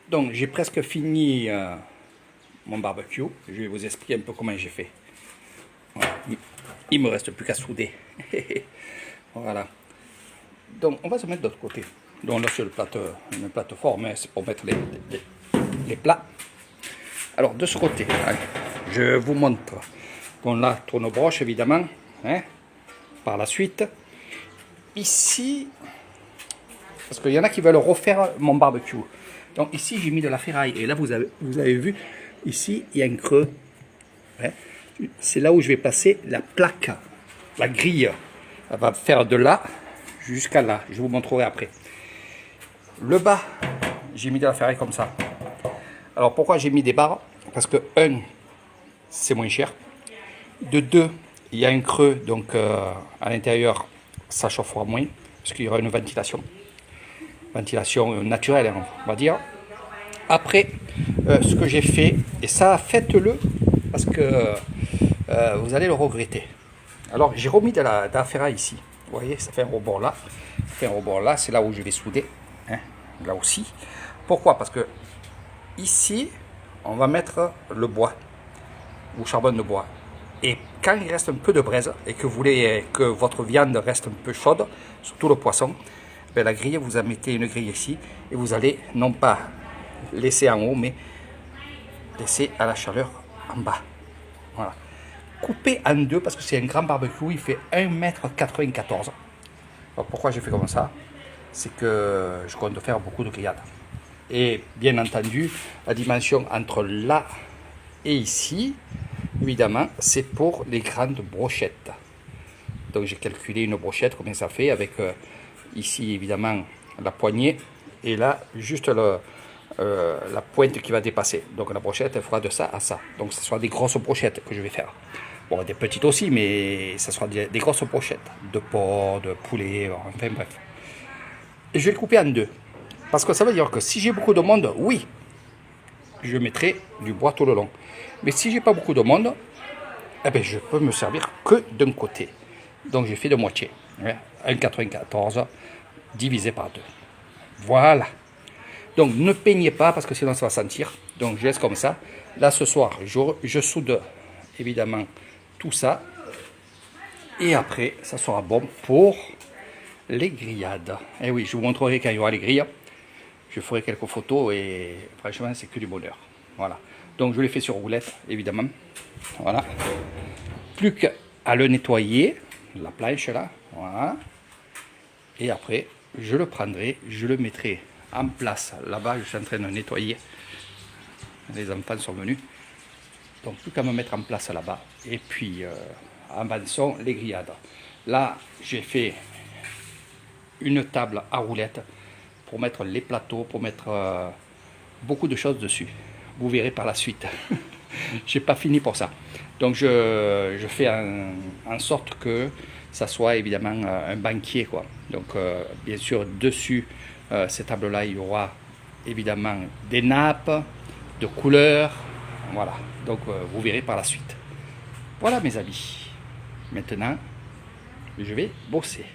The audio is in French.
Donc j'ai presque fini mon barbecue. Je vais vous expliquer un peu comment j'ai fait. Voilà. Il me reste plus qu'à souder. Voilà. Donc on va se mettre de l'autre côté. Donc là c'est une plateforme, hein, c'est pour mettre les plats. Alors de ce côté, hein, je vous montre. Donc là, tourne-broche évidemment. Hein, par la suite. Ici, parce qu'il y en a qui veulent refaire mon barbecue. Donc ici j'ai mis de la ferraille. Et là vous avez vu, ici il y a un creux. Hein, c'est là où je vais placer la plaque, la grille. Elle va faire de là jusqu'à là. Je vous montrerai après. Le bas, j'ai mis de la ferraille comme ça. Alors pourquoi j'ai mis des barres? Parce que 1, c'est moins cher. De 2, il y a un creux, donc à l'intérieur, ça chauffera moins, parce qu'il y aura une ventilation. Ventilation naturelle, hein, on va dire. Après, ce que j'ai fait, et ça, faites-le, parce que vous allez le regretter. Alors, j'ai remis de la ferraille ici. Vous voyez, ça fait un rebord là. Ça fait un rebord là, c'est là où je vais souder. Hein, là aussi. Pourquoi? Parce que ici, on va mettre le bois, ou charbon de bois. Et quand il reste un peu de braise, et que vous voulez que votre viande reste un peu chaude, surtout le poisson, ben la grille, vous en mettez une grille ici, et vous allez non pas laisser en haut, mais laisser à la chaleur en bas. Voilà. Coupé en deux, parce que c'est un grand barbecue, il fait 1,94 m. Alors pourquoi j'ai fait comme ça? C'est que je compte faire beaucoup de grillades. Et bien entendu, la dimension entre là et ici, évidemment, c'est pour les grandes brochettes. Donc j'ai calculé une brochette, combien ça fait, avec ici évidemment la poignée, et là juste la pointe qui va dépasser. Donc la brochette, elle fera de ça à ça. Donc ce sera des grosses brochettes que je vais faire. Bon, des petites aussi, mais ça sera des grosses brochettes. De porc, de poulet, enfin bref. Et je vais le couper en deux. Parce que ça veut dire que si j'ai beaucoup de monde, oui, je mettrai du bois tout le long. Mais si j'ai pas beaucoup de monde, eh ben, je peux me servir que d'un côté. Donc j'ai fait de moitié. Hein, 1,94 divisé par 2. Voilà. Donc ne peignez pas parce que sinon ça va sentir. Donc je laisse comme ça. Là ce soir, je soude évidemment tout ça. Et après, ça sera bon pour les grillades. Et oui, je vous montrerai quand il y aura les grilles. Je ferai quelques photos et franchement, c'est que du bonheur. Voilà. Donc je l'ai fait sur roulette, évidemment. Voilà. Plus qu'à le nettoyer, la planche là. Voilà. Et après, je le prendrai, je le mettrai en place. Là-bas, je suis en train de nettoyer. Les enfants sont venus. Donc plus qu'à me mettre en place là-bas. Et puis, en bas sont les grillades. Là, j'ai fait une table à roulettes pour mettre les plateaux, pour mettre beaucoup de choses dessus. Vous verrez par la suite. J'ai pas fini pour ça. Donc je fais en sorte que ça soit évidemment un banquier, quoi. Donc bien sûr dessus ces tables-là, il y aura évidemment des nappes de couleurs. Voilà. Donc vous verrez par la suite. Voilà mes amis. Maintenant, je vais bosser.